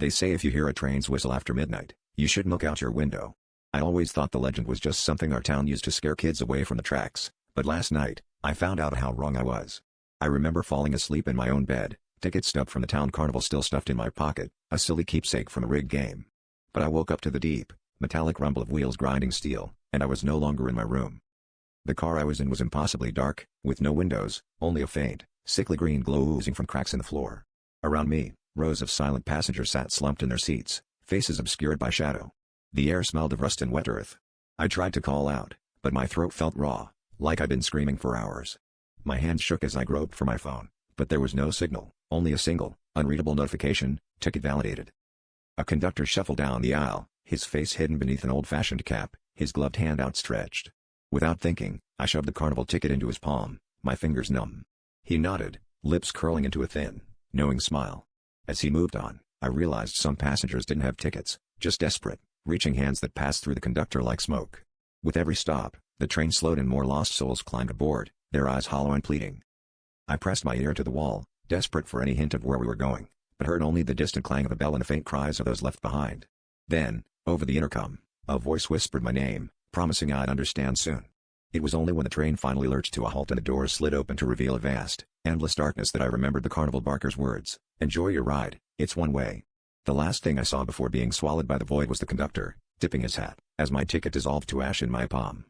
They say if you hear a train's whistle after midnight, you should look out your window. I always thought the legend was just something our town used to scare kids away from the tracks, but last night, I found out how wrong I was. I remember falling asleep in my own bed, ticket stub from the town carnival still stuffed in my pocket, a silly keepsake from a rigged game. But I woke up to the deep, metallic rumble of wheels grinding steel, and I was no longer in my room. The car I was in was impossibly dark, with no windows, only a faint, sickly green glow oozing from cracks in the floor. Around me, rows of silent passengers sat slumped in their seats, faces obscured by shadow. The air smelled of rust and wet earth. I tried to call out, but my throat felt raw, like I'd been screaming for hours. My hands shook as I groped for my phone, but there was no signal, only a single, unreadable notification: ticket validated. A conductor shuffled down the aisle, his face hidden beneath an old-fashioned cap, his gloved hand outstretched. Without thinking, I shoved the carnival ticket into his palm, my fingers numb. He nodded, lips curling into a thin, knowing smile. As he moved on, I realized some passengers didn't have tickets, just desperate, reaching hands that passed through the conductor like smoke. With every stop, the train slowed and more lost souls climbed aboard, their eyes hollow and pleading. I pressed my ear to the wall, desperate for any hint of where we were going, but heard only the distant clang of a bell and the faint cries of those left behind. Then, over the intercom, a voice whispered my name, promising I'd understand soon. It was only when the train finally lurched to a halt and the doors slid open to reveal a vast, endless darkness that I remembered the carnival barker's words: "Enjoy your ride, it's one way." The last thing I saw before being swallowed by the void was the conductor, tipping his hat, as my ticket dissolved to ash in my palm.